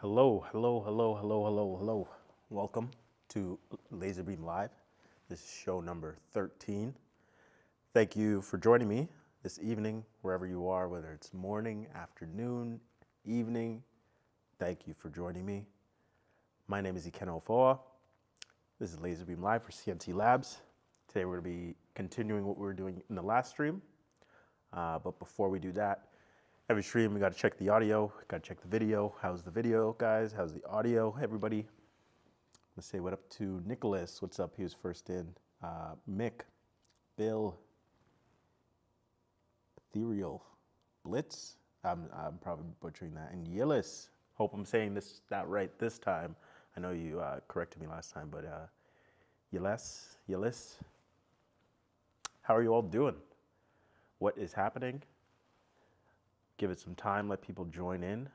Hello, hello, hello, hello, hello, hello. Welcome to LaserBeam Live. This is show number 13. Thank you for joining me this evening, wherever you are, whether it's morning, afternoon, evening. Thank you for joining me. My name is Ikenna. This is LaserBeam Live for CNC Labs. Today we're going to be continuing what we were doing in the last stream. But before we do that, every stream, we got to check the audio, got to check the video. How's the video, guys? How's the audio, everybody? Let's say what up to Nicholas. What's up? He was first in. Mick, Bill, Ethereal, Blitz. I'm probably butchering that. And Yillis. Hope I'm saying that right this time. I know you corrected me last time, but Yillis. How are you all doing? What is happening? Give it some time, let people join in,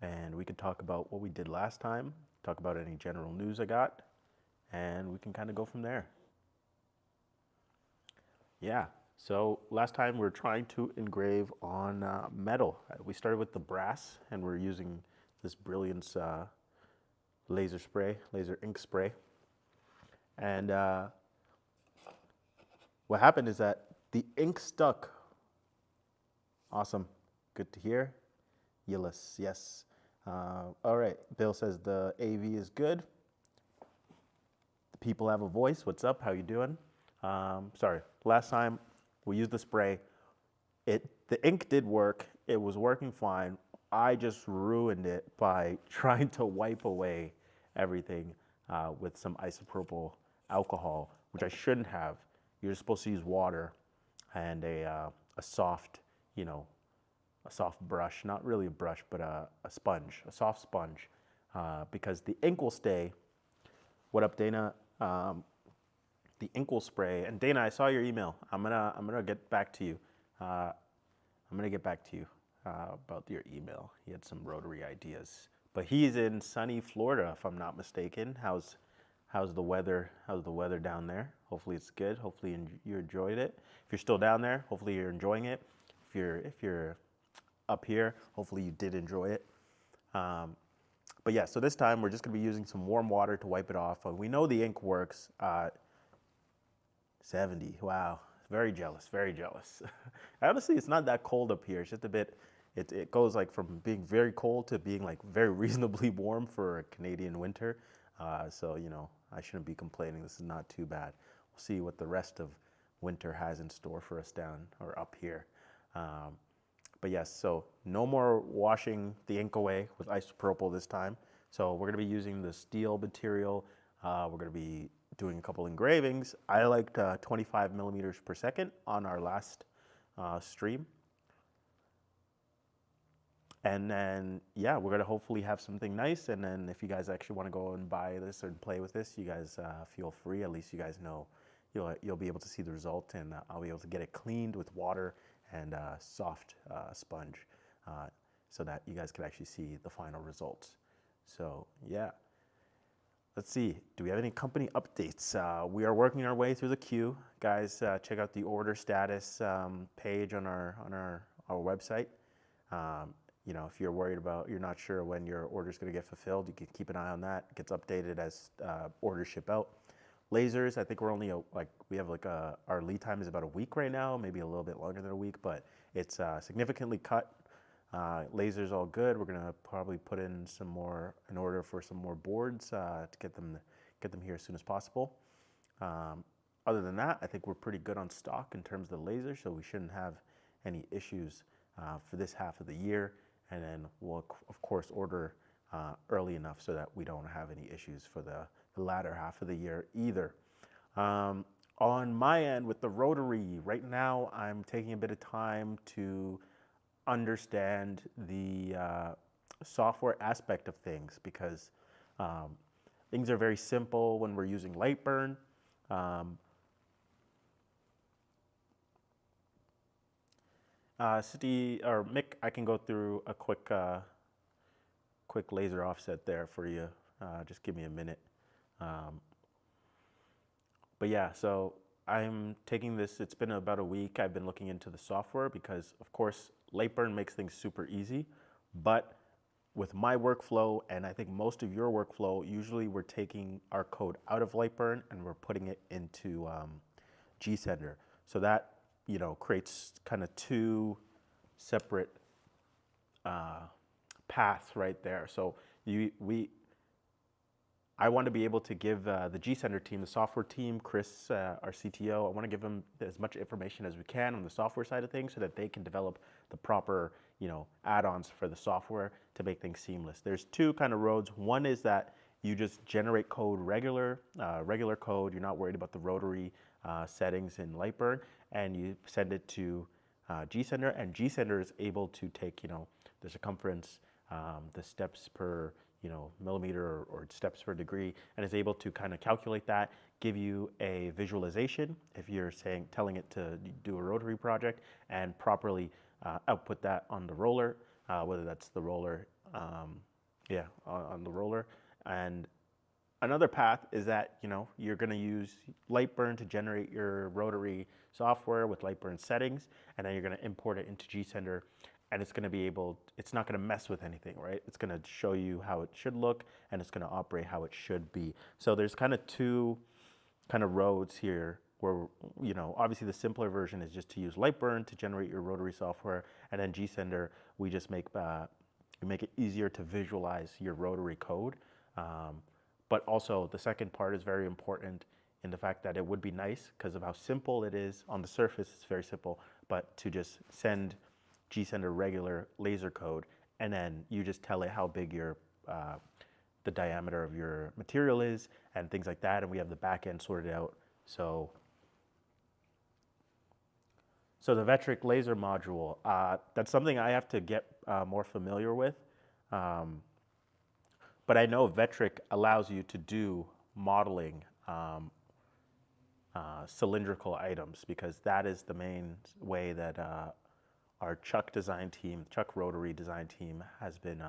and we can talk about what we did last time, talk about any general news I got, and we can kind of go from there. Yeah, so last time we were trying to engrave on metal. We started with the brass, and we're using this Brilliance laser ink spray. And what happened is that the ink stuck. Awesome. Good to hear. Yillis, yes. All right. Bill says the AV is good. The people have a voice. What's up? How you doing? Sorry. Last time we used the spray. The ink did work. It was working fine. I just ruined it by trying to wipe away everything with some isopropyl alcohol, which I shouldn't have. You're supposed to use water and a soft, a soft brush, not really a brush, but a sponge, a soft sponge, because the ink will stay. What up, Dana? The ink will spray. And Dana, I saw your email. I'm gonna get back to you. I'm gonna get back to you about your email. He had some Rotary ideas, but he's in sunny Florida, if I'm not mistaken. How's the weather? How's the weather down there? Hopefully it's good. Hopefully you enjoyed it. If you're still down there, hopefully you're enjoying it. If you're up here, hopefully you did enjoy it. But yeah, so this time we're just gonna be using some warm water to wipe it off. We know the ink works. 70, wow, very jealous, very jealous. Honestly, it's not that cold up here. It's just a bit, it goes like from being very cold to being like very reasonably warm for a Canadian winter. So, I shouldn't be complaining. This is not too bad. We'll see what the rest of winter has in store for us down or up here. But yes, so no more washing the ink away with isopropyl this time. So we're going to be using the steel material. We're going to be doing a couple engravings. I liked 25 millimeters per second on our last stream. And then, yeah, we're gonna hopefully have something nice. And then if you guys actually wanna go and buy this or play with this, you guys feel free. At least you guys know you'll be able to see the result, and I'll be able to get it cleaned with water and soft sponge so that you guys can actually see the final results. So yeah, let's see. Do we have any company updates? We are working our way through the queue. Guys, check out the order status page on our website. If you're worried about, you're not sure when your order is going to get fulfilled, you can keep an eye on that. It gets updated as orders ship out. Lasers, I think we're only we have our lead time is about a week right now, maybe a little bit longer than a week, but it's significantly cut. Lasers all good. We're gonna probably put in an order for some more boards to get them here as soon as possible. Other than that, I think we're pretty good on stock in terms of the lasers, so we shouldn't have any issues for this half of the year. And then we'll, of course, order early enough so that we don't have any issues for the latter half of the year either. On my end with the Rotary, right now I'm taking a bit of time to understand the software aspect of things, because things are very simple when we're using Lightburn. Mick, I can go through a quick laser offset there for you. Just give me a minute. But yeah, so I'm taking this, it's been about a week. I've been looking into the software because, of course, Lightburn makes things super easy, but with my workflow, and I think most of your workflow, usually we're taking our code out of Lightburn and we're putting it into GSender. So that, you know, creates kind of two separate paths right there. So I want to be able to give the GSender team, the software team, Chris, our CTO, I want to give them as much information as we can on the software side of things so that they can develop the proper, you know, add-ons for the software to make things seamless. There's two kind of roads. One is that you just generate code regular code. You're not worried about the Rotary settings in Lightburn, and you send it to GSender, and GSender is able to take, you know, the circumference, the steps per, you know, millimeter or steps per degree, and is able to kind of calculate that, give you a visualization if you're telling it to do a Rotary project, and properly output that on the roller, whether that's the roller, on the roller. And another path is that, you know, you're going to use Lightburn to generate your Rotary software with Lightburn settings, and then you're going to import it into GSender, and it's going to be it's not going to mess with anything, right? It's going to show you how it should look, and it's going to operate how it should be. So there's kind of two kind of roads here where, you know, obviously the simpler version is just to use Lightburn to generate your Rotary software, and then GSender, we just make it easier to visualize your Rotary code. But also the second part is very important in the fact that it would be nice, because of how simple it is. On the surface, it's very simple, but to just send GSender regular laser code, and then you just tell it how big your the diameter of your material is and things like that, and we have the back end sorted out. So the Vectric laser module, that's something I have to get more familiar with. But I know Vectric allows you to do modeling cylindrical items, because that is the main way that our Chuck Rotary design team has been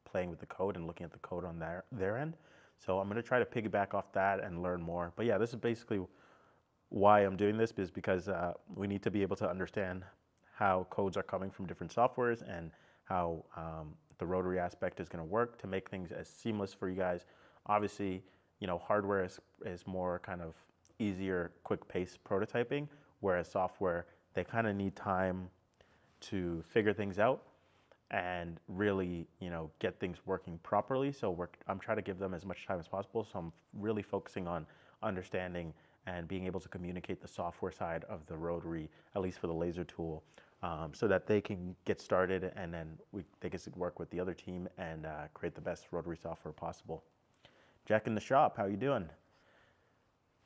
playing with the code and looking at the code on their end. So I'm going to try to piggyback off that and learn more. But yeah, this is basically why I'm doing this, is because we need to be able to understand how codes are coming from different softwares and how the Rotary aspect is going to work to make things as seamless for you guys. Obviously, you know, hardware is more kind of easier, quick pace prototyping, whereas software, they kind of need time to figure things out and really, you know, get things working properly. So I'm trying to give them as much time as possible. So I'm really focusing on understanding and being able to communicate the software side of the Rotary, at least for the laser tool, so that they can get started, and then they can work with the other team and create the best Rotary software possible. Jack in the shop, how you doing?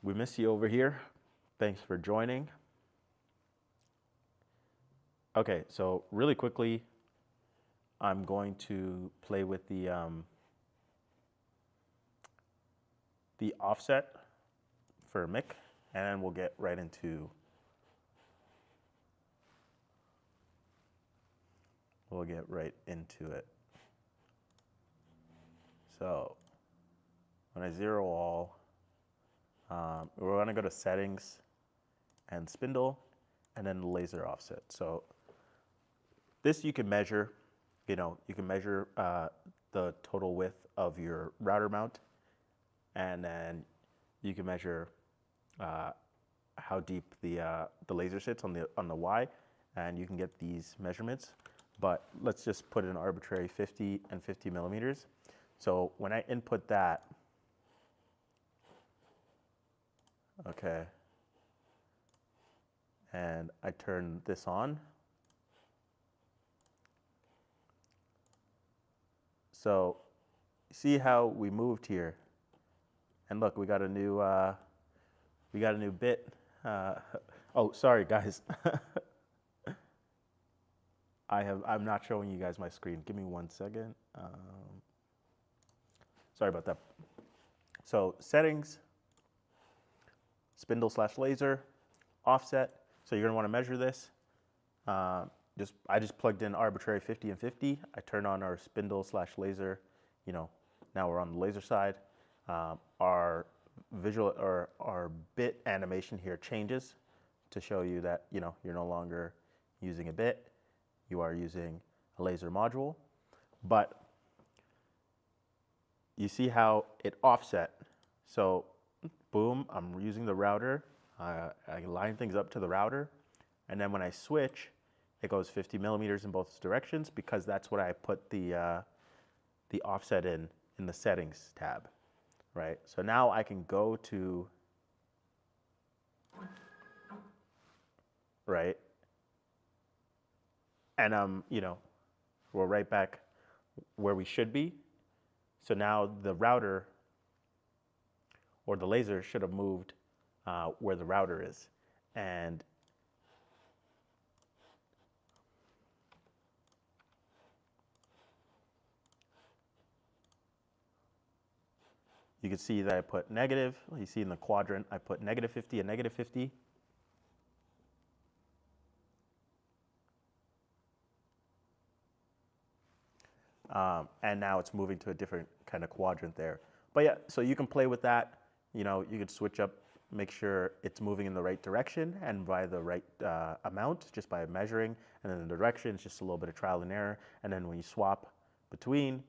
We miss you over here. Thanks for joining. Okay, so really quickly, I'm going to play with the offset for Mick, and then we'll get right into it. So when I zero all, we're going to go to settings and spindle, and then laser offset. So this you can measure, you know, you can measure the total width of your router mount, and then you can measure how deep the laser sits on the Y, and you can get these measurements. But let's just put an arbitrary 50 and 50 millimeters. So when I input that, okay, and I turn this on, so see how we moved here, and look, we got a new bit. Oh, sorry guys. I'm not showing you guys my screen. Give me 1 second. Sorry about that. So settings, spindle/laser, offset. So you're gonna want to measure this. I just plugged in arbitrary 50 and 50. I turn on our spindle/laser. You know, now we're on the laser side. Our visual or our bit animation here changes to show you that, you know, you're no longer using a bit. You are using a laser module. But you see how it offset. So boom, I'm using the router. I line things up to the router. And then when I switch, it goes 50 millimeters in both directions because that's what I put the offset in the settings tab, right? So now I can go to, right? And you know, we're right back where we should be. So now the router or the laser should have moved where the router is. And you can see that I put negative. You see in the quadrant, I put -50 and -50. And now it's moving to a different kind of quadrant there. But yeah, so you can play with that. You know, you could switch up, make sure it's moving in the right direction and by the right amount, just by measuring. And then the direction is just a little bit of trial and error. And then when you swap between,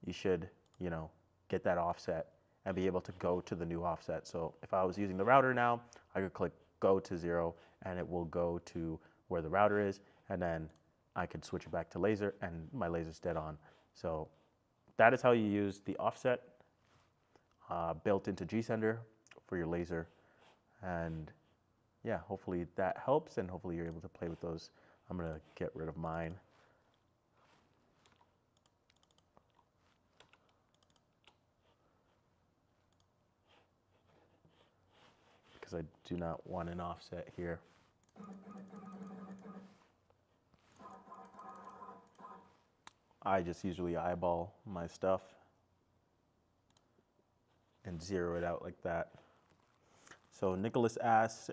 you should, you know, get that offset and be able to go to the new offset. So if I was using the router now, I could click go to 0 and it will go to where the router is. And then I could switch it back to laser and my laser's dead on. So that is how you use the offset built into G-Sender for your laser. And yeah, hopefully that helps and hopefully you're able to play with those. I'm gonna get rid of mine. Because I do not want an offset here. I just usually eyeball my stuff and zero it out like that. So Nicholas asks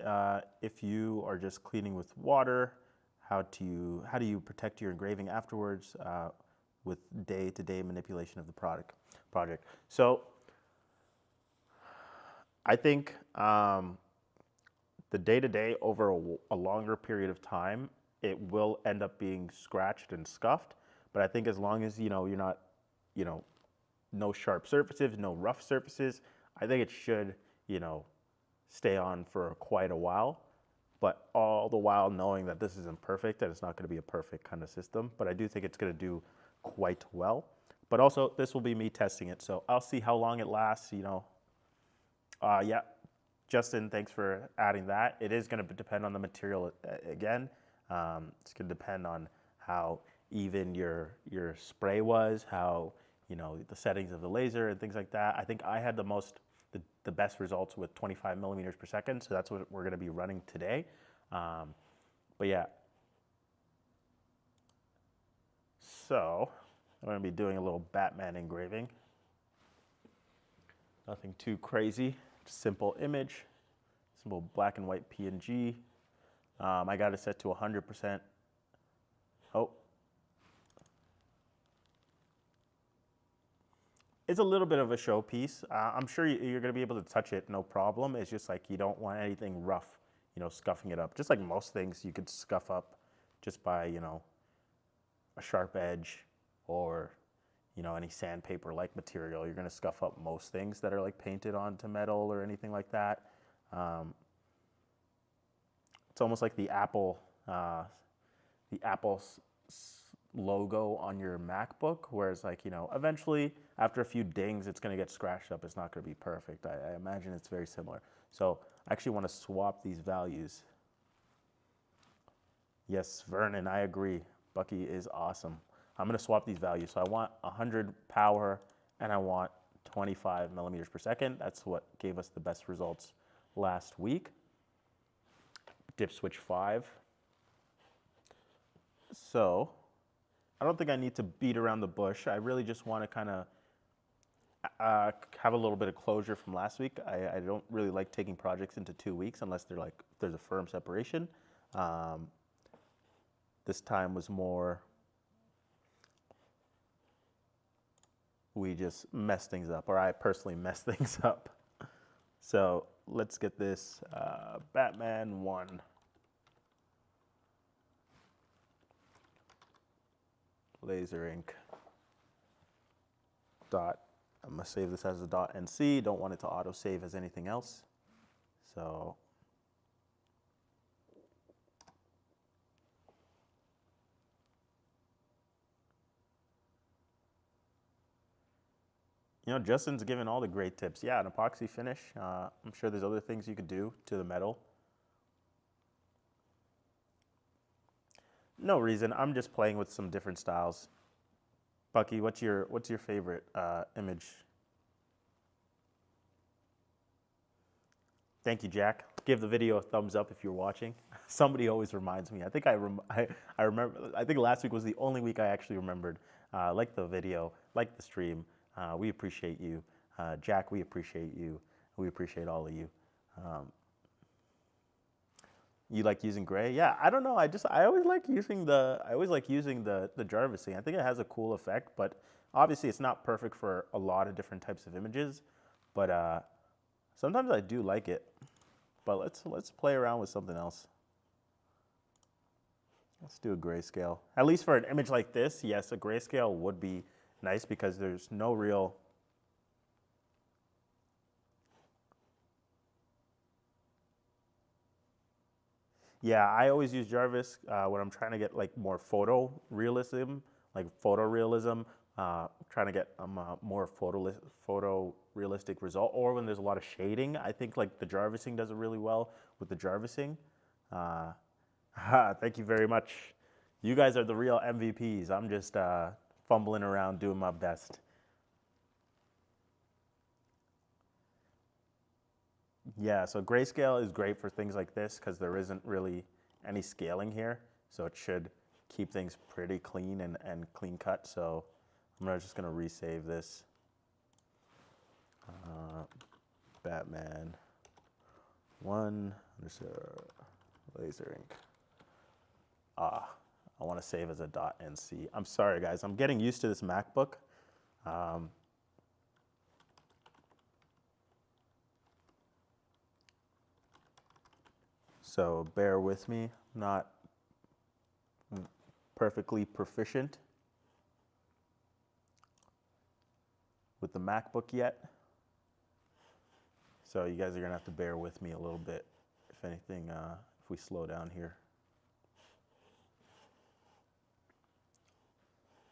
if you are just cleaning with water, how do you protect your engraving afterwards with day-to-day manipulation of the project? So I think the day-to-day over a longer period of time, it will end up being scratched and scuffed. But I think as long as, you know, you're not, you know, no sharp surfaces, no rough surfaces, I think it should, you know, stay on for quite a while. But all the while knowing that this isn't perfect and it's not going to be a perfect kind of system. But I do think it's going to do quite well. But also, this will be me testing it. So I'll see how long it lasts, you know. Yeah, Justin, thanks for adding that. It is going to depend on the material again. It's going to depend on how even your spray was, how, you know, the settings of the laser and things like that. I think I had the best results with 25 millimeters per second, so that's what we're going to be running today. But yeah, so I'm going to be doing a little Batman engraving. Nothing too crazy, simple image, simple black and white PNG. I got it set to 100%. Oh. It's a little bit of a showpiece. I'm sure you're going to be able to touch it, no problem. It's just like you don't want anything rough, you know, scuffing it up. Just like most things you could scuff up just by, you know, a sharp edge or, you know, any sandpaper-like material. You're going to scuff up most things that are like painted onto metal or anything like that. It's almost like the Apple logo on your MacBook, whereas like, you know, eventually after a few dings, it's going to get scratched up. It's not going to be perfect. I imagine it's very similar. So I actually want to swap these values. Yes, Vernon, I agree. Bucky is awesome. I'm going to swap these values. So I want 100 power and I want 25 millimeters per second. That's what gave us the best results last week. Dip switch 5. So I don't think I need to beat around the bush. I really just want to kind of have a little bit of closure from last week. I don't really like taking projects into 2 weeks unless they're like there's a firm separation. This time was more, we just messed things up, or I personally messed things up. So let's get this Batman 1. Laser ink dot I'm gonna save this as a .nc. Don't want it to auto save as anything else. So you know, Justin's given all the great tips. Yeah, an epoxy finish. I'm sure there's other things you could do to the metal. No reason. I'm just playing with some different styles. Bucky, what's your favorite image? Thank you, Jack. Give the video a thumbs up if you're watching. Somebody always reminds me. I think I remember. I think last week was the only week I actually remembered. Like the video, like the stream. We appreciate you, Jack. We appreciate you. We appreciate all of you. You like using gray? Yeah, I don't know. I always like using the Jarvising. I think it has a cool effect, but obviously it's not perfect for a lot of different types of images. But sometimes I do like it. But let's play around with something else. Let's do a grayscale. At least for an image like this, yes, a grayscale would be nice because there's no real. Yeah, I always use Jarvis when I'm trying to get like more photorealism, trying to get a more photorealistic result, or when there's a lot of shading. I think like the Jarvising does it really well with the Jarvising. Thank you very much. You guys are the real MVPs. I'm just fumbling around doing my best. Yeah, so grayscale is great for things like this because there isn't really any scaling here. So it should keep things pretty clean and clean cut. So I'm just going to resave this. Batman 1 laser ink. I want to save as a .nc. I'm sorry, guys. I'm getting used to this MacBook. So bear with me. Not perfectly proficient with the MacBook yet. So you guys are going to have to bear with me a little bit, if anything, if we slow down here.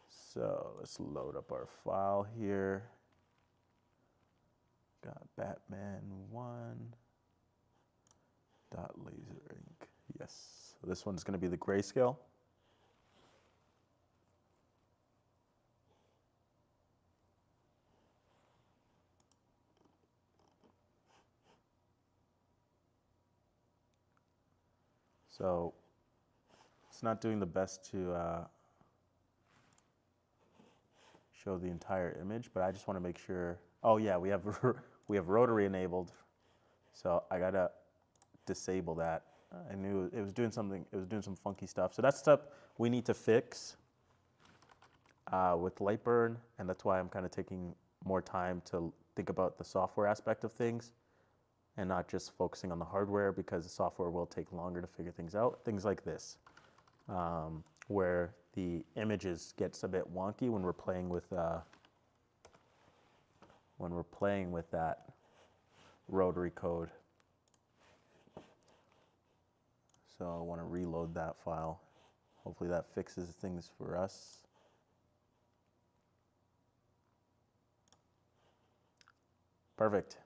So let's load up our file here. Got Batman 1.laser ink. Yes. So this one's going to be the grayscale. So it's not doing the best to show the entire image, but I just want to make sure. Oh yeah, we have Rotary enabled, so I gotta disable that. I knew it was doing something. It was doing some funky stuff. So that's stuff we need to fix with Lightburn, and that's why I'm kind of taking more time to think about the software aspect of things, and not just focusing on the hardware, because the software will take longer to figure things out. Things like this, where the images gets a bit wonky when we're playing with that Rotary code. So I want to reload that file. Hopefully that fixes things for us. Perfect.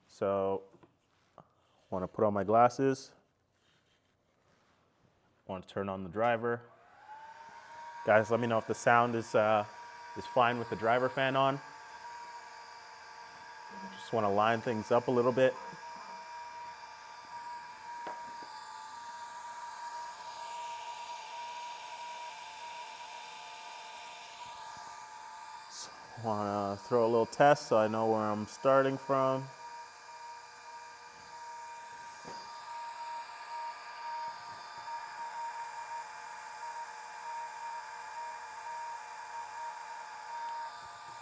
So I want to put on my glasses. Want to turn on the driver. Guys, let me know if the sound is fine with the driver fan on. Just want to line things up a little bit. So want to throw a little test so I know where I'm starting from.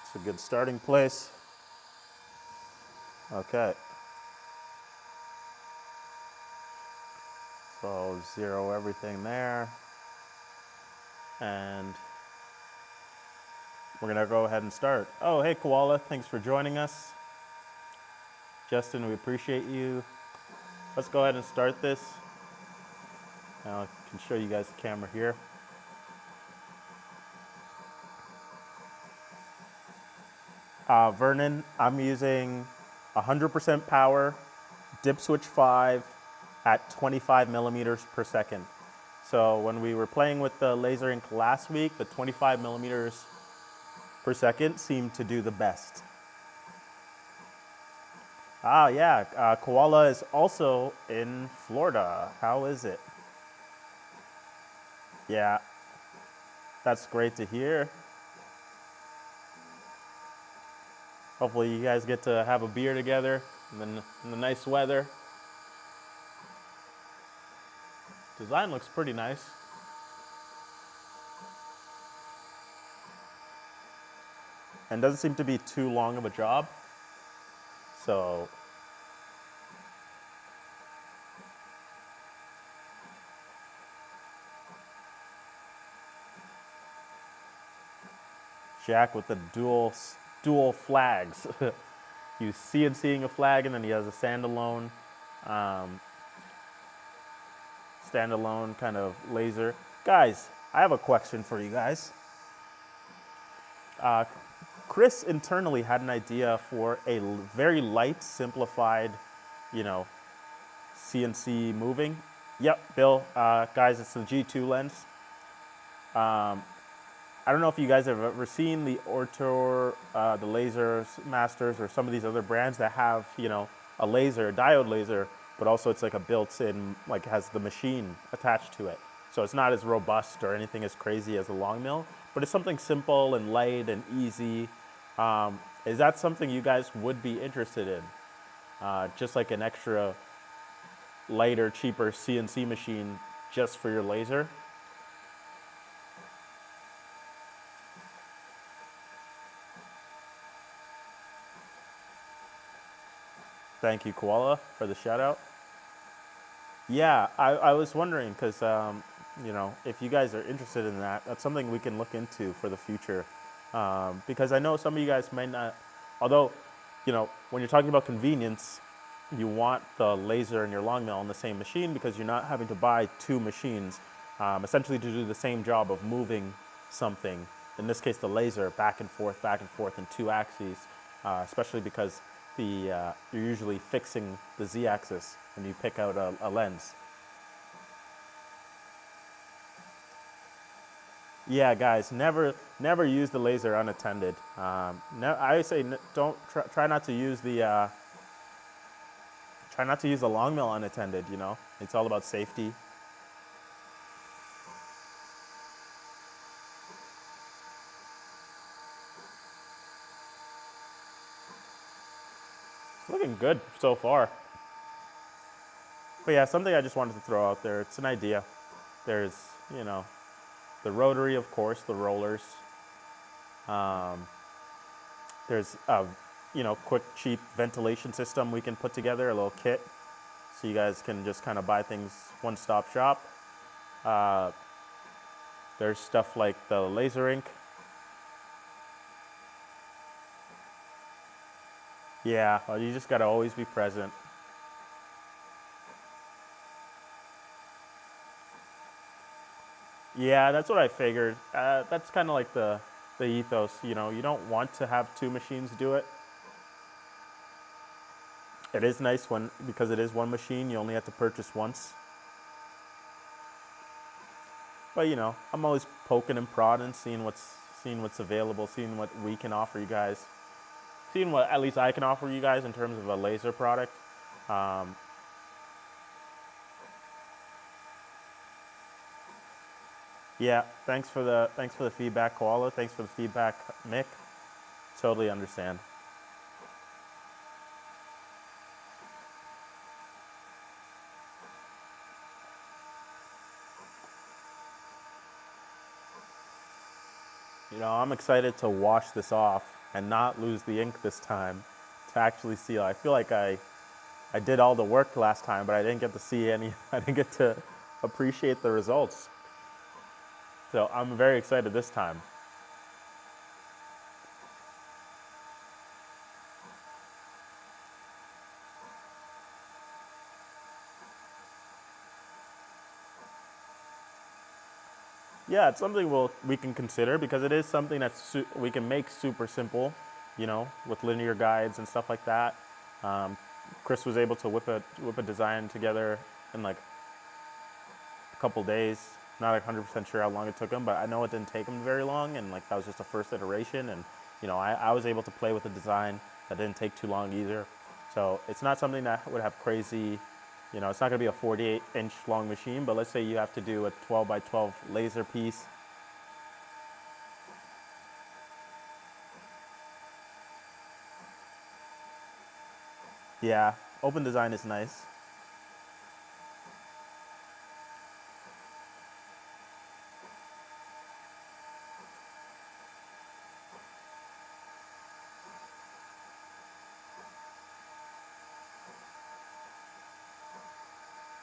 It's a good starting place. Okay. So I'll zero everything there. And we're gonna go ahead and start. Oh, hey Koala, thanks for joining us. Justin, we appreciate you. Let's go ahead and start this. Now I can show you guys the camera here. Vernon, I'm using 100% power, dip switch 5 at 25 millimeters per second. So when we were playing with the laser ink last week, the 25 millimeters per second seemed to do the best. Ah, yeah, Koala is also in Florida. How is it? Yeah, that's great to hear. Hopefully you guys get to have a beer together in the nice weather. Design looks pretty nice. And doesn't seem to be too long of a job. So Jack with the dual flags. You CNCing a flag, and then he has a standalone kind of laser. Guys, I have a question for you guys. Chris internally had an idea for a very light, simplified, CNC moving. Yep, Bill. Guys, it's the G2 lens. I don't know if you guys have ever seen the Ortor, the Laser Masters, or some of these other brands that have, a laser, a diode laser, but also it's like a built-in, like has the machine attached to it. So it's not as robust or anything as crazy as a long mill, but it's something simple and light and easy. Is that something you guys would be interested in? Just like an extra lighter, cheaper CNC machine just for your laser? Thank you, Koala, for the shout out. Yeah, I was wondering because, if you guys are interested in that, that's something we can look into for the future. Because I know some of you guys might not, although, when you're talking about convenience, you want the laser and your long mill on the same machine because you're not having to buy two machines, essentially to do the same job of moving something. In this case, the laser back and forth in two axes, especially because you're usually fixing the z-axis when you pick out a lens. Yeah, guys, never use the laser unattended. I say don't try not to use the long mill unattended. It's all about safety. It's looking good so far. But yeah, something I just wanted to throw out there. It's an idea. There's, the Rotary, of course, the rollers. There's a, quick, cheap ventilation system we can put together, a little kit. So you guys can just kind of buy things one-stop shop. There's stuff like the laser ink. Yeah, well, you just got to always be present. Yeah, that's what I figured. That's kind of like the ethos, you don't want to have two machines do it. It is nice because it is one machine, you only have to purchase once. But I'm always poking and prodding, seeing what's available, seeing what we can offer you guys, seeing what at least I can offer you guys in terms of a laser product. Yeah, thanks for the feedback, Koala. Thanks for the feedback, Mick. Totally understand. I'm excited to wash this off and not lose the ink this time, to actually seal. I feel like I did all the work last time, but I didn't get to see any. I didn't get to appreciate the results. So I'm very excited this time. Yeah, it's something we can consider because it is something that we can make super simple, you know, with linear guides and stuff like that. Chris was able to whip a design together in like a couple days. Not 100% sure how long it took him, but I know it didn't take him very long, and like that was just the first iteration. And you know, I was able to play with the design that didn't take too long either. So it's not something that would have crazy, you know, it's not going to be a 48-inch long machine, but let's say you have to do a 12 by 12 laser piece. Yeah, open design is nice.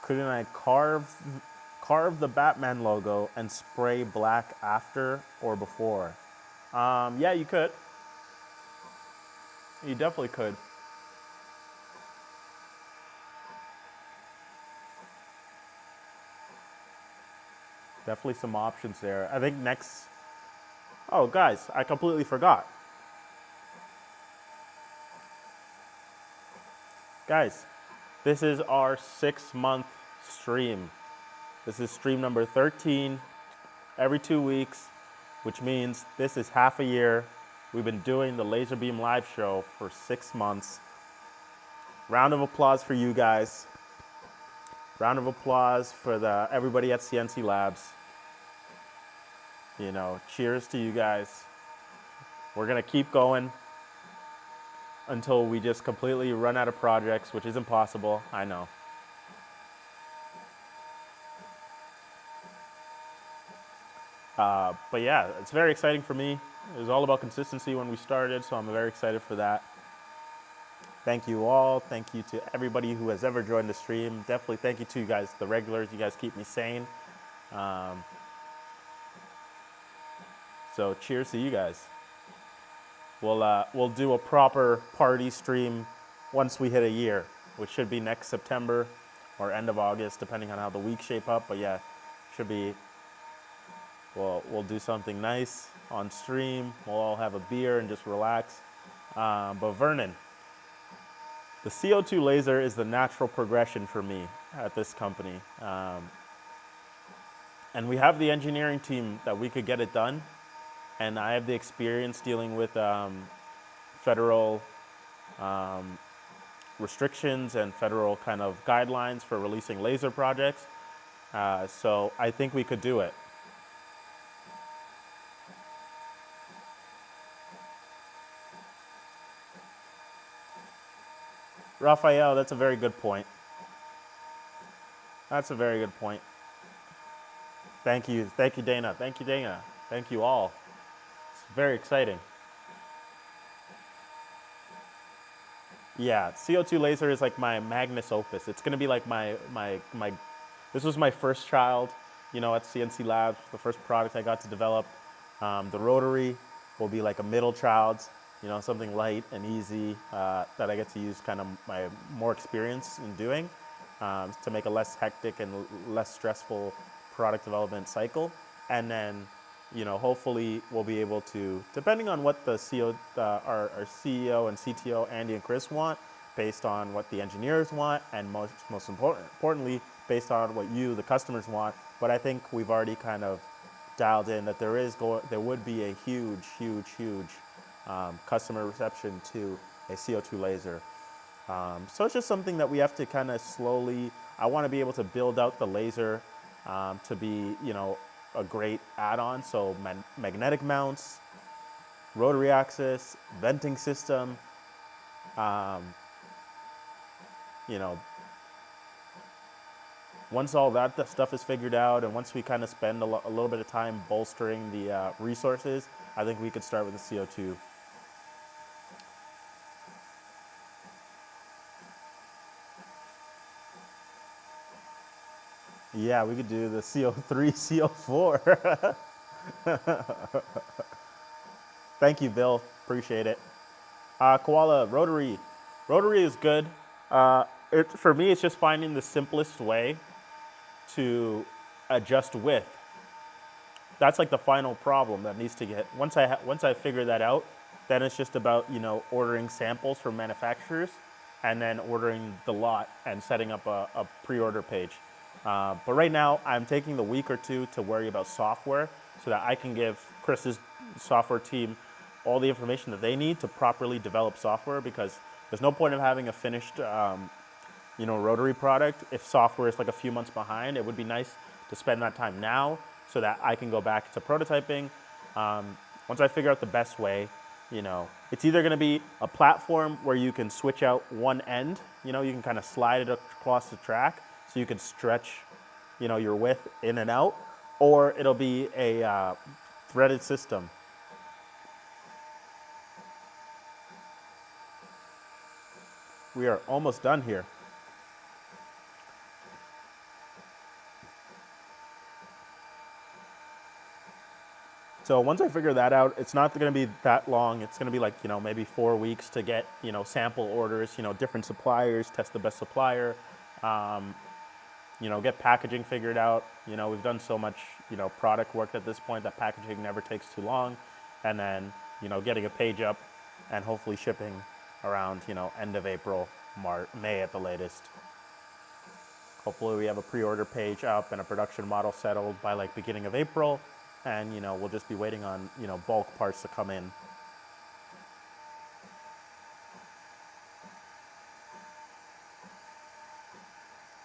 Couldn't I carve the Batman logo and spray black after or before? Yeah, you could. You definitely could. Definitely some options there. I think next. Oh, guys, I completely forgot. Guys, this is our 6-month stream. This is stream number 13 every 2 weeks, which means this is half a year. We've been doing the LaserBeam live show for 6 months. Round of applause for you guys. Round of applause for everybody at CNC Labs. You know, cheers to you guys. We're gonna keep going until we just completely run out of projects, which is impossible, I know. But yeah, it's very exciting for me. It was all about consistency when we started, so I'm very excited for that. Thank you all. Thank you to everybody who has ever joined the stream. Definitely thank you to you guys, the regulars. You guys keep me sane. So cheers to you guys. We'll do a proper party stream once we hit a year, which should be next September or end of August, depending on how the weeks shape up. But yeah, should be. We'll do something nice on stream. We'll all have a beer and just relax. But Vernon, the CO2 laser is the natural progression for me at this company. And we have the engineering team that we could get it done. And I have the experience dealing with federal restrictions and federal kind of guidelines for releasing laser projects. So I think we could do it. Raphael, that's a very good point. That's a very good point. Thank you, Dana. Thank you, Dana. Thank you all. It's very exciting. Yeah, CO2 laser is like my magnus opus. It's gonna be like my. This was my first child, you know, at CNC Labs. The first product I got to develop. The Rotary will be like a middle child, you know, something light and easy that I get to use kind of my more experience in doing to make a less hectic and less stressful product development cycle. And then, you know, hopefully we'll be able to, depending on what the our CEO and CTO, Andy and Chris want, based on what the engineers want, and most importantly, based on what you, the customers, want. But I think we've already kind of dialed in that there would be a huge customer reception to a CO2 laser. So it's just something that we have to kind of slowly. I want to be able to build out the laser to be, you know, a great add-on. So magnetic mounts, rotary axis, venting system. You know, once all that stuff is figured out, and once we kind of spend a little bit of time bolstering the resources, I think we could start with the CO2. Yeah, we could do the CO3, CO4. Thank you, Bill. Appreciate it. Koala, Rotary. Rotary is good. For me, it's just finding the simplest way to adjust width. that's like the final problem that needs to get, once I figure that out, then it's just about, you know, ordering samples from manufacturers and then ordering the lot and setting up a pre-order page. But right now, I'm taking the week or two to worry about software so that I can give Chris's software team all the information that they need to properly develop software, because there's no point of having a finished you know, Rotary product if software is like a few months behind. It would be nice to spend that time now so that I can go back to prototyping. Once I figure out the best way, you know, it's either going to be a platform where you can switch out one end, you know, you can kind of slide it across the track so you can stretch, you know, your width in and out, or it'll be a threaded system. We are almost done here. So once I figure that out, it's not going to be that long. It's going to be like, you know, maybe 4 weeks to get, you know, sample orders, you know, different suppliers, test the best supplier, you know, get packaging figured out. You know, we've done so much, you know, product work at this point that packaging never takes too long. And then, you know, getting a page up and hopefully shipping around, you know, end of April, May at the latest. Hopefully we have a pre-order page up and a production model settled by like beginning of April. And, you know, we'll just be waiting on, you know, bulk parts to come in.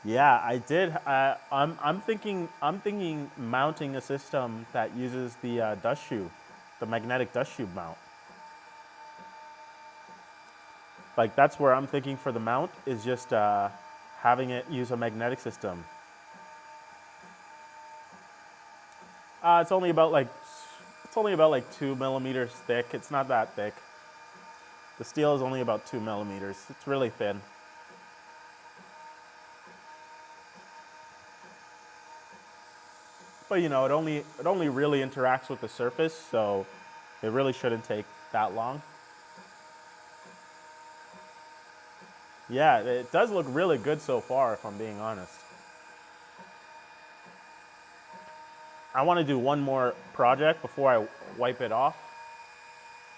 Yeah, I did. I'm thinking mounting a system that uses the dust shoe, the magnetic dust shoe mount. Like that's where I'm thinking for the mount, is just having it use a magnetic system. It's only about like 2 millimeters thick. It's not that thick. The steel is only about 2 millimeters. It's really thin. But you know, it only really interacts with the surface, so it really shouldn't take that long. Yeah, it does look really good so far, if I'm being honest. I want to do one more project before I wipe it off.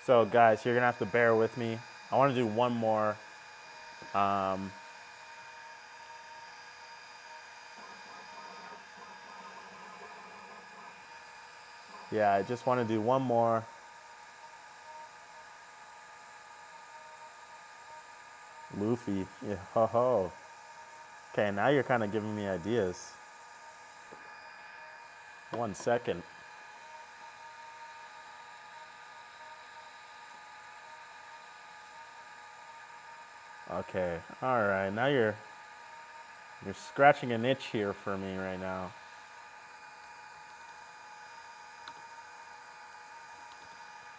So guys, you're gonna have to bear with me. I want to do one more. Yeah, I just want to do one more. Luffy, yeah, ho ho. Okay, now you're kind of giving me ideas. 1 second. Okay, all right. Now you're scratching an itch here for me right now.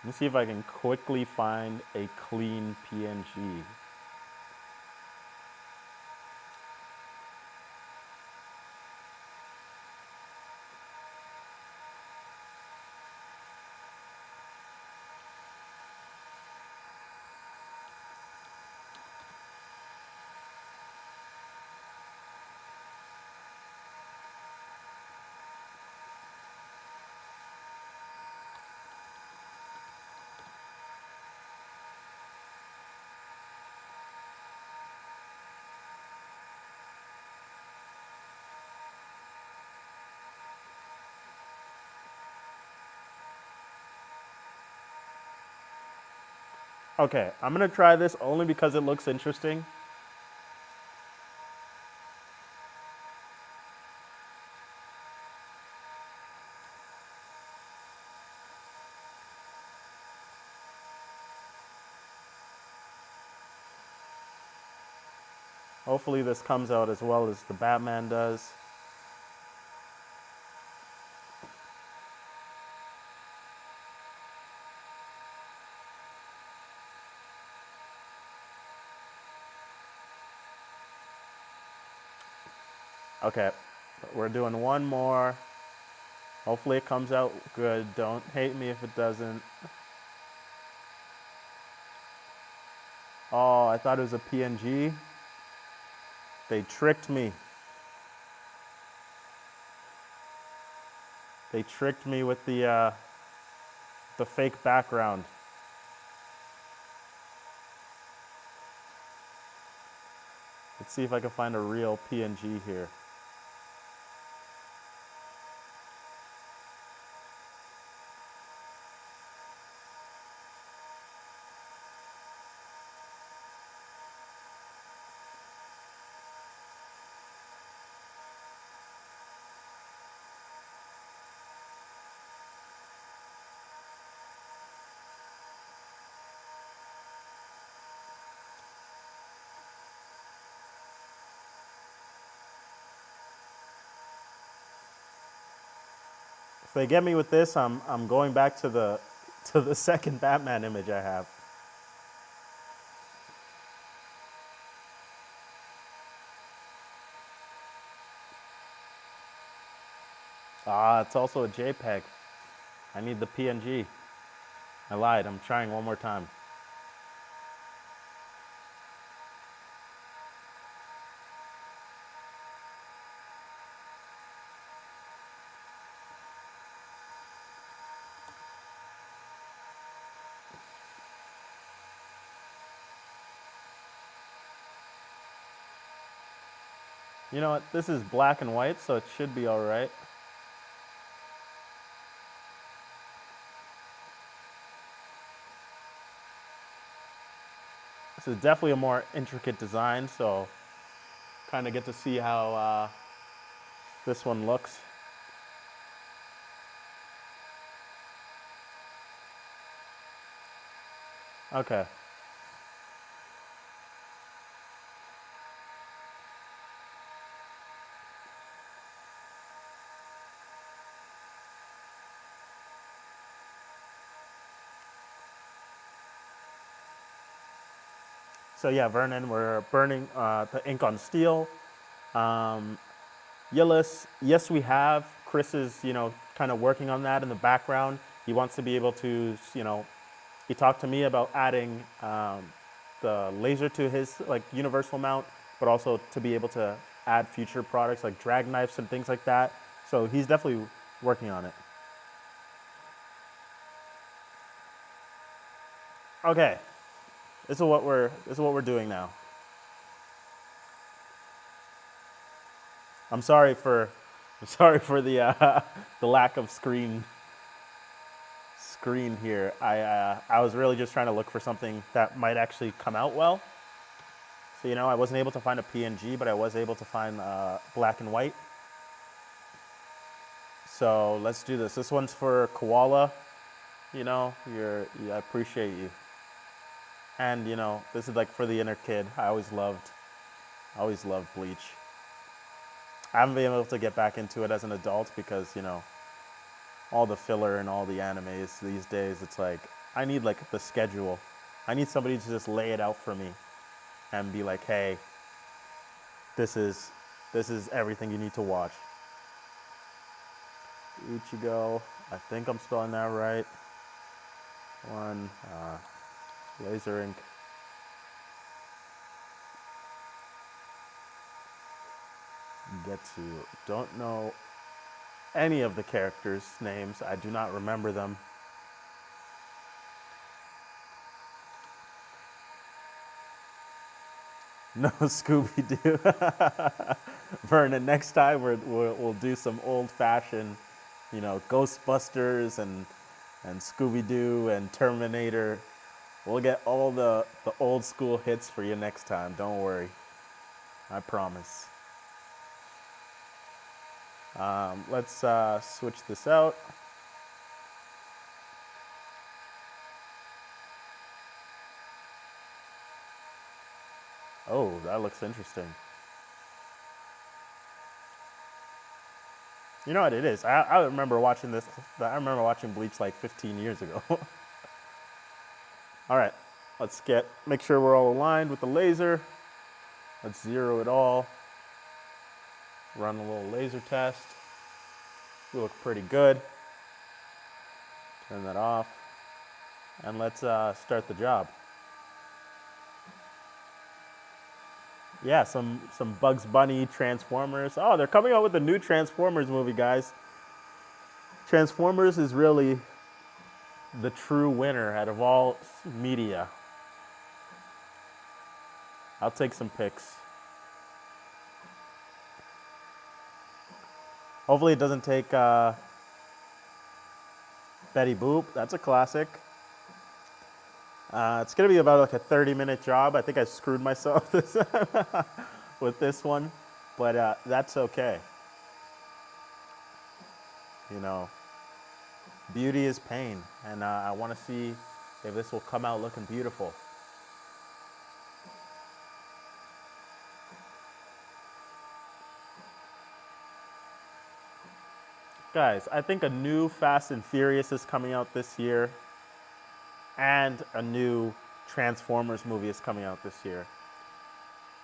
Let me see if I can quickly find a clean PNG. Okay, I'm gonna try this only because it looks interesting. Hopefully this comes out as well as the Batman does. Okay, we're doing one more. Hopefully it comes out good. Don't hate me if it doesn't. Oh, I thought it was a PNG. They tricked me. They tricked me with the fake background. Let's see if I can find a real PNG here. If they get me with this, I'm going back to the second Batman image I have. Ah, it's also a JPEG. I need the PNG. I lied. I'm trying one more time. You know what? This is black and white, so it should be all right. This is definitely a more intricate design, so kind of get to see how this one looks. Okay. So yeah, Vernon, we're burning the ink on steel. Yillis, yes, we have. Chris is, kind of working on that in the background. He wants to be able to, he talked to me about adding the laser to his like universal mount, but also to be able to add future products like drag knives and things like that. So he's definitely working on it. Okay, this is what we're doing now. I'm sorry for the the lack of screen here. I was really just trying to look for something that might actually come out well. So I wasn't able to find a PNG, but I was able to find black and white. So let's do this. This one's for Koala. I appreciate you. And this is like for the inner kid. I always loved Bleach. I haven't been able to get back into it as an adult because all the filler and all the animes these days. It's like I need like the schedule. I need somebody to just lay it out for me and be like, hey, this is everything you need to watch. Ichigo, I think I'm spelling that right. One, laser ink. Getsu. Don't know any of the characters' names. I do not remember them. No Scooby-Doo. Vernon, next time we'll do some old-fashioned, Ghostbusters and Scooby-Doo and Terminator. We'll get all the old school hits for you next time. Don't worry. I promise. Let's switch this out. Oh, that looks interesting. You know what it is? I remember watching this. I remember watching Bleach like 15 years ago. All right, let's make sure we're all aligned with the laser. Let's zero it all. Run a little laser test. We look pretty good. Turn that off. And let's start the job. Yeah, some Bugs Bunny Transformers. Oh, they're coming out with a new Transformers movie, guys. Transformers is really the true winner out of all media. I'll take some pics. Hopefully it doesn't take Betty Boop. That's a classic. It's going to be about like a 30-minute job. I think I screwed myself with this one, but that's okay. You know, beauty is pain, and I want to see if this will come out looking beautiful. Guys, I think a new Fast and Furious is coming out this year, and a new Transformers movie is coming out this year.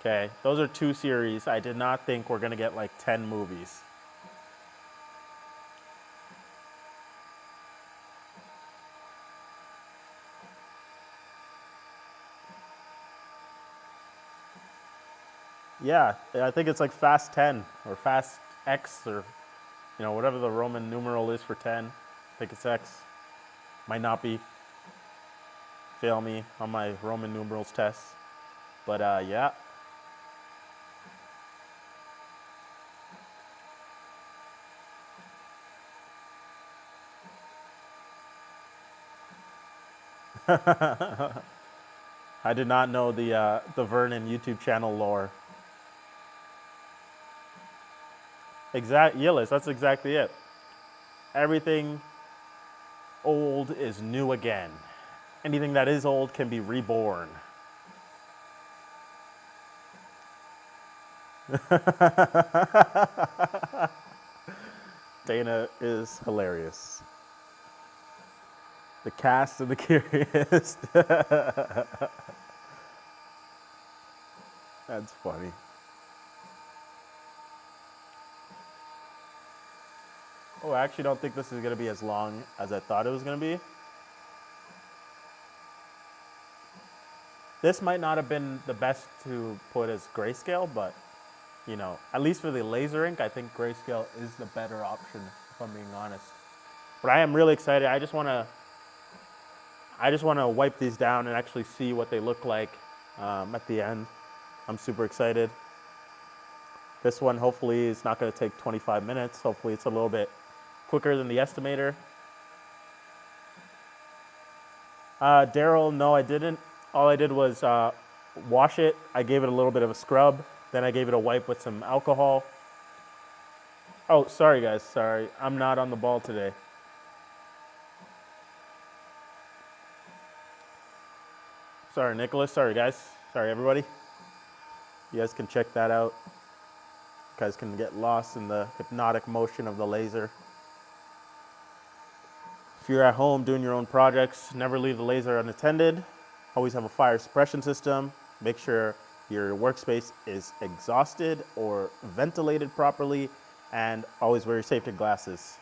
Okay, those are 2 series. I did not think we're gonna get like 10 movies. Yeah, I think it's like Fast 10 or Fast X, or you know, whatever the Roman numeral is for 10. I think it's X. Might not be. Fail me on my Roman numerals test. But yeah. I did not know the Vernon YouTube channel lore. Yillis, that's exactly it. Everything old is new again. Anything that is old can be reborn. Dana is hilarious. The cast of the curious. That's funny. Oh, I actually don't think this is going to be as long as I thought it was going to be. This might not have been the best to put as grayscale, but, you know, at least for the laser ink, I think grayscale is the better option, if I'm being honest. But I am really excited. I just want to wipe these down and actually see what they look like at the end. I'm super excited. This one hopefully is not going to take 25 minutes. Hopefully it's a little bit quicker than the estimator. Daryl, no, I didn't. All I did was wash it. I gave it a little bit of a scrub. Then I gave it a wipe with some alcohol. Oh, sorry guys, sorry. I'm not on the ball today. Sorry, Nicholas. Sorry, guys. Sorry, everybody. You guys can check that out. You guys can get lost in the hypnotic motion of the laser. If you're at home doing your own projects, never leave the laser unattended. Always have a fire suppression system. Make sure your workspace is exhausted or ventilated properly, and always wear your safety glasses.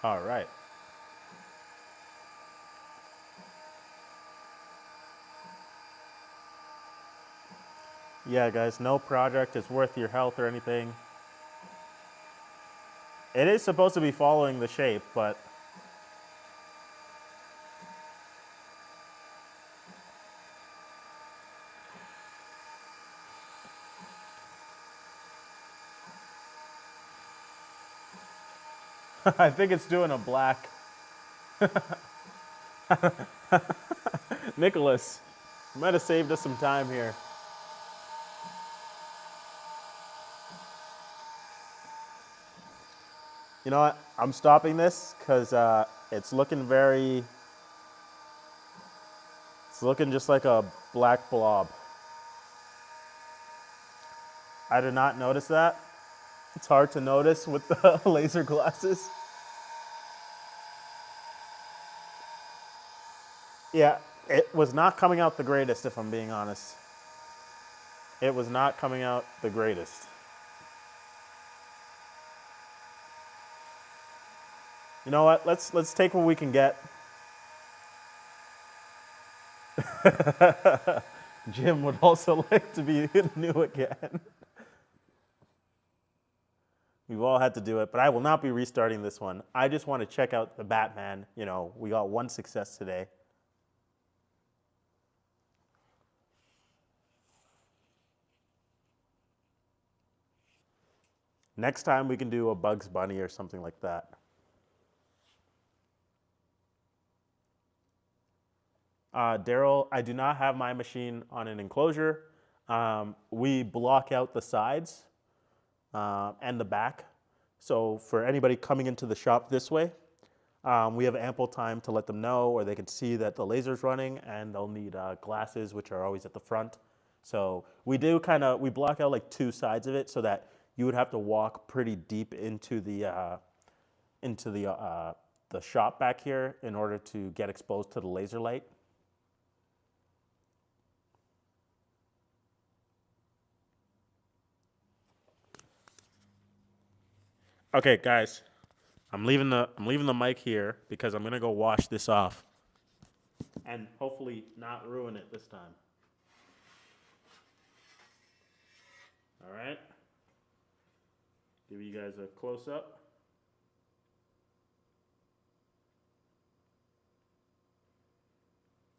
All right. Yeah, guys, no project is worth your health or anything. It is supposed to be following the shape, but I think it's doing a black. Nicholas, you might have saved us some time here. You know what? I'm stopping this because it's looking just like a black blob. I did not notice that. It's hard to notice with the laser glasses. Yeah, it was not coming out the greatest, if I'm being honest. It was not coming out the greatest. You know what? Let's take what we can get. Jim would also like to be new again. We've all had to do it, but I will not be restarting this one. I just want to check out the Batman. You know, we got one success today. Next time we can do a Bugs Bunny or something like that. Daryl, I do not have my machine on an enclosure. We block out the sides and the back. So for anybody coming into the shop this way, we have ample time to let them know, or they can see that the laser's running, and they'll need glasses, which are always at the front. So we do we block out like two sides of it so that you would have to walk pretty deep into the shop back here in order to get exposed to the laser light. Okay, guys, I'm leaving the mic here because I'm gonna go wash this off, and hopefully not ruin it this time. All right, give you guys a close up.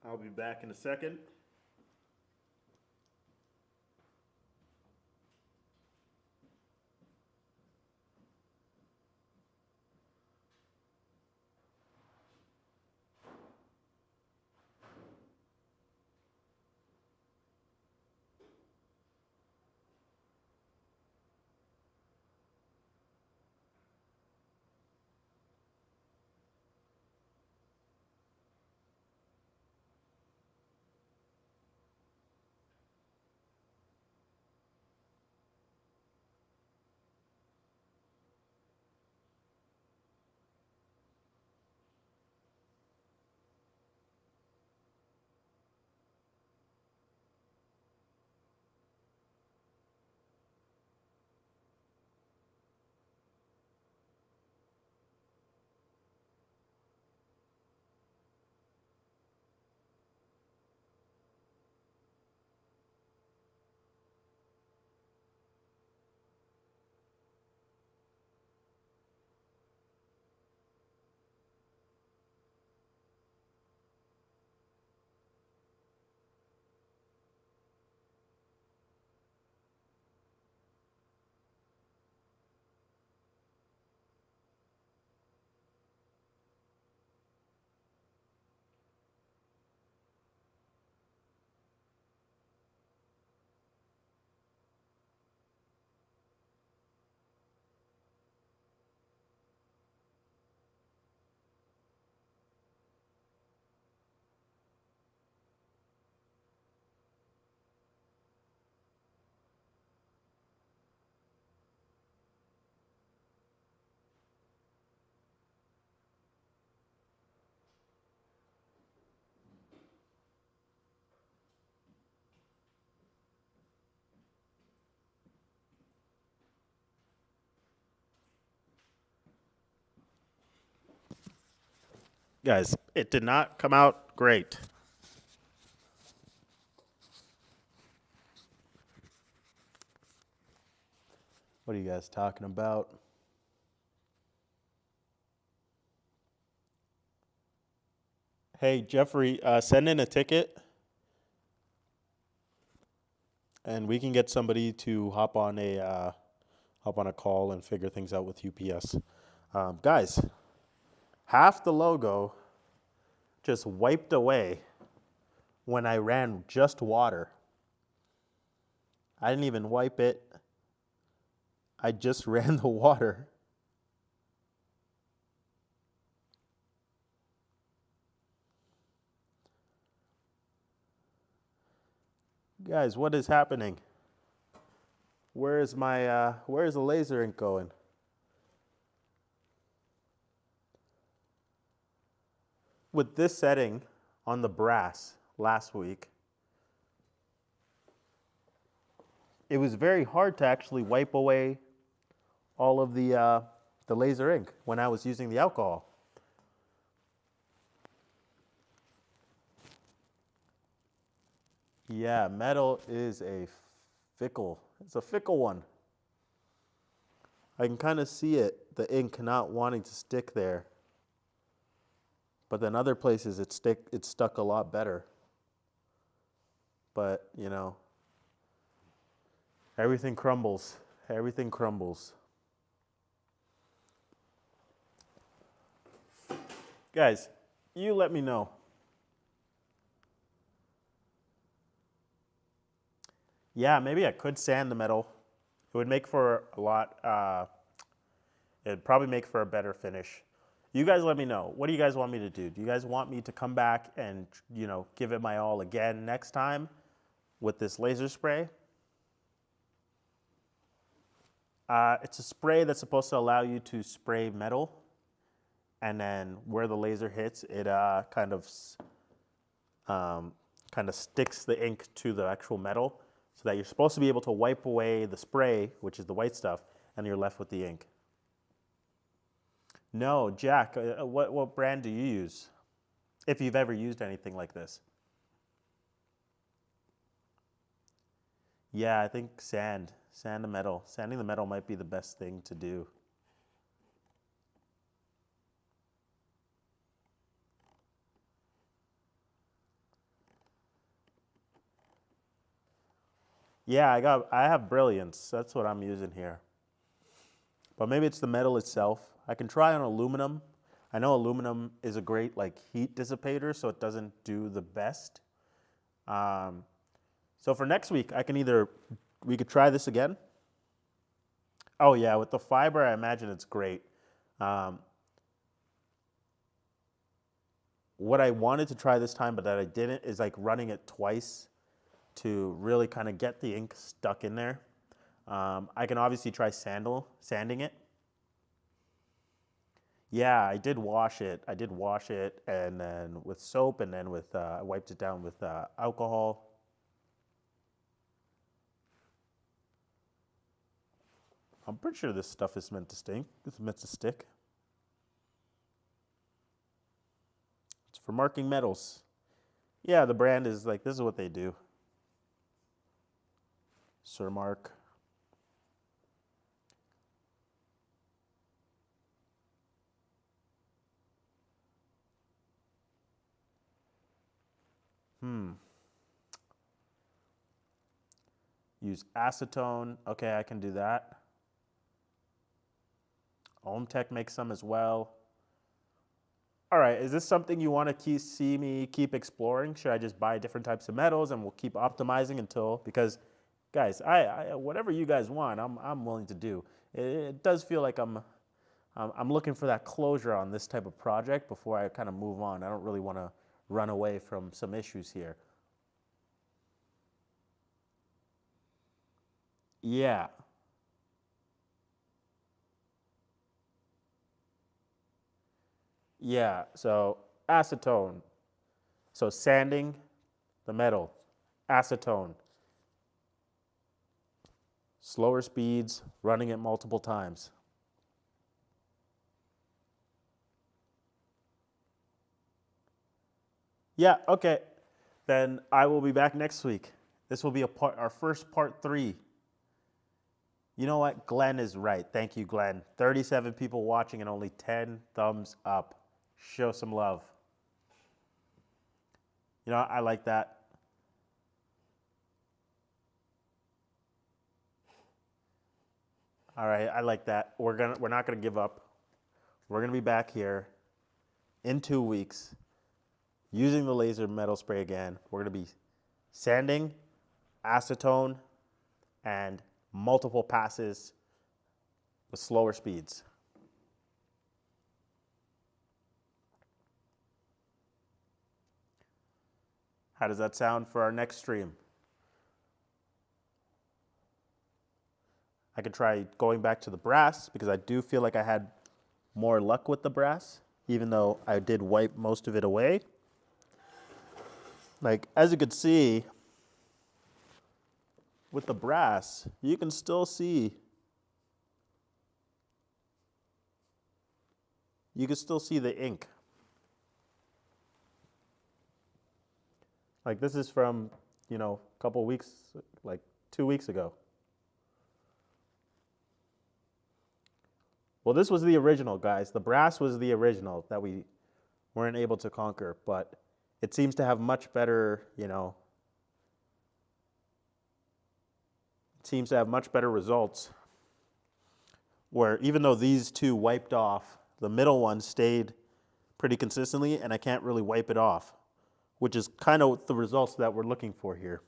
I'll be back in a second. Guys, it did not come out great. What are you guys talking about? Hey, Jeffrey, send in a ticket, and we can get somebody to hop on a call and figure things out with UPS. Guys, half the logo just wiped away when I ran just water. I didn't even wipe it. I just ran the water. Guys, what is happening? Where is the laser ink going? With this setting on the brass last week, it was very hard to actually wipe away all of the laser ink when I was using the alcohol. Yeah, metal is it's a fickle one. I can kind of see it, the ink not wanting to stick there. But then other places it's stuck a lot better. But, you know, everything crumbles. Everything crumbles. Guys, you let me know. Yeah, maybe I could sand the metal. It would make for a lot, it'd probably make for a better finish. You guys let me know. What do you guys want me to do? Do you guys want me to come back and, you know, give it my all again next time with this laser spray? It's a spray that's supposed to allow you to spray metal, and then where the laser hits, it kind of sticks the ink to the actual metal, so that you're supposed to be able to wipe away the spray, which is the white stuff, and you're left with the ink. No, Jack, what brand do you use? If you've ever used anything like this. Yeah, I think sand the metal. Sanding the metal might be the best thing to do. Yeah, I have Brilliance. That's what I'm using here. But maybe it's the metal itself. I can try on aluminum. I know aluminum is a great like heat dissipator, so it doesn't do the best. So for next week, we could try this again. Oh yeah, with the fiber, I imagine it's great. What I wanted to try this time, but that I didn't, is like running it twice to really kind of get the ink stuck in there. I can obviously try sanding it. Yeah, I did wash it. And then with soap, and then with I wiped it down with alcohol. I'm pretty sure this stuff is meant to stink. It's meant to stick. It's for marking metals. Yeah, the brand is like, this is what they do. Surmark. Use acetone. Okay, I can do that. OhmTech makes some as well. All right, is this something you want to see me keep exploring? Should I just buy different types of metals and we'll keep optimizing until, because guys, I whatever you guys want, I'm willing to do. It does feel like I'm looking for that closure on this type of project before I kind of move on. I don't really want to run away from some issues here. Yeah. Yeah, so acetone. So sanding the metal, acetone. Slower speeds, running it multiple times. Yeah, okay. Then I will be back next week. This will be our first part 3. You know what? Glenn is right. Thank you, Glenn. 37 people watching and only 10 thumbs up. Show some love. You know, I like that. All right, I like that. We're not gonna give up. We're gonna be back here in 2 weeks using the laser metal spray again. We're gonna be sanding, acetone, and multiple passes with slower speeds. How does that sound for our next stream? I could try going back to the brass, because I do feel like I had more luck with the brass, even though I did wipe most of it away. Like, as you could see, with the brass, you can still see the ink. Like, this is from, you know, a couple of weeks, like 2 weeks ago. Well, this was the original, guys. The brass was the original that we weren't able to conquer, but it seems to have much better, you know, it seems to have much better results. Where even though these two wiped off, the middle one stayed pretty consistently, and I can't really wipe it off, which is kind of the results that we're looking for here.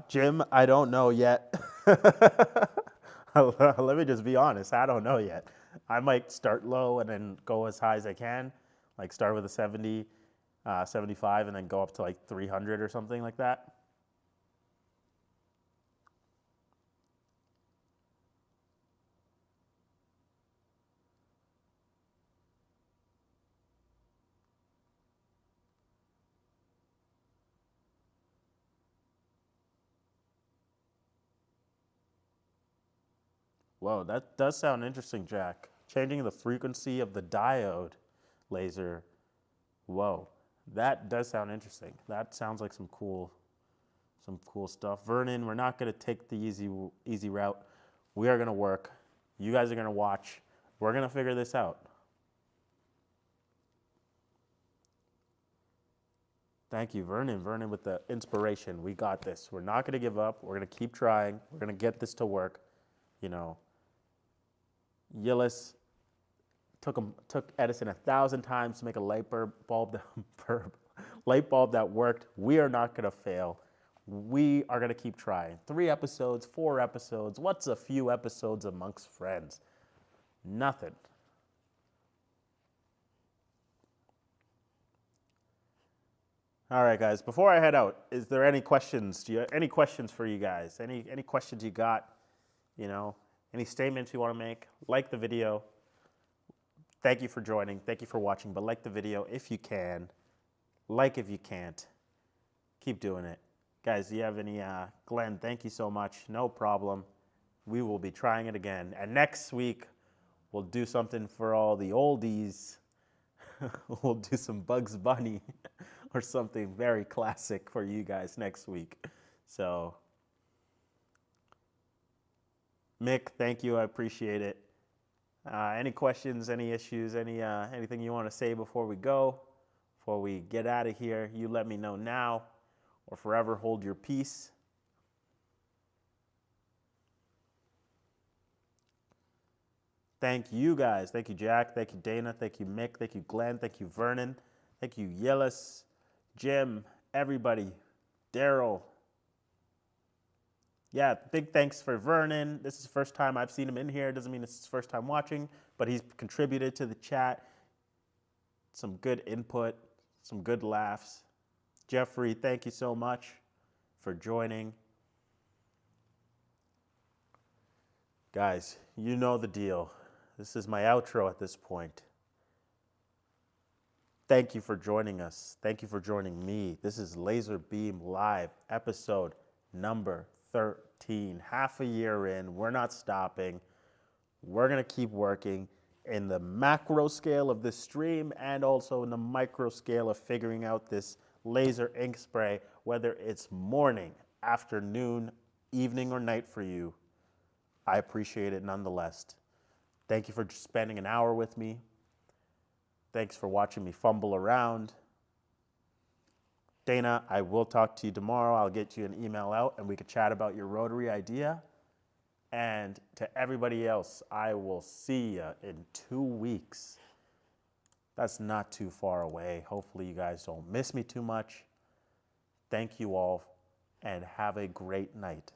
Jim, I don't know yet. Let me just be honest. I don't know yet. I might start low and then go as high as I can, like start with a 70, 75, and then go up to like 300 or something like that. Whoa, that does sound interesting, Jack. Changing the frequency of the diode laser. Whoa, that does sound interesting. That sounds like some cool stuff. Vernon, we're not going to take the easy route. We are going to work. You guys are going to watch. We're going to figure this out. Thank you, Vernon. Vernon with the inspiration. We got this. We're not going to give up. We're going to keep trying. We're going to get this to work. You know, Yillis took Edison 1,000 times to make a light bulb that worked. We are not going to fail. We are going to keep trying. 3 episodes, 4 episodes. What's a few episodes amongst friends? Nothing. All right, guys. Before I head out, is there any questions? Any questions for you guys? Any questions you got? You know, any statements you want to make? Like the video. Thank you for joining. Thank you for watching. But like the video if you can. Like if you can't. Keep doing it. Guys, do you have any, Glenn, thank you so much. No problem. We will be trying it again. And next week, we'll do something for all the oldies. We'll do some Bugs Bunny or something very classic for you guys next week. So, Mick, thank you. I appreciate it. Any questions, any issues, anything you want to say before we go, before we get out of here, you let me know now or forever hold your peace. Thank you guys. Thank you, Jack. Thank you, Dana. Thank you, Mick. Thank you, Glenn. Thank you, Vernon. Thank you, Yillis, Jim, everybody, Daryl. Yeah, big thanks for Vernon. This is the first time I've seen him in here. Doesn't mean it's his first time watching, but he's contributed to the chat. Some good input, some good laughs. Jeffrey, thank you so much for joining. Guys, you know the deal. This is my outro at this point. Thank you for joining us. Thank you for joining me. This is LaserBeam Live, episode number 13. Half a year in, we're not stopping. We're going to keep working in the macro scale of this stream and also in the micro scale of figuring out this laser ink spray, whether it's morning, afternoon, evening, or night for you. I appreciate it nonetheless. Thank you for spending an hour with me. Thanks for watching me fumble around. Dana, I will talk to you tomorrow. I'll get you an email out and we can chat about your Rotary idea. And to everybody else, I will see you in 2 weeks. That's not too far away. Hopefully you guys don't miss me too much. Thank you all and have a great night.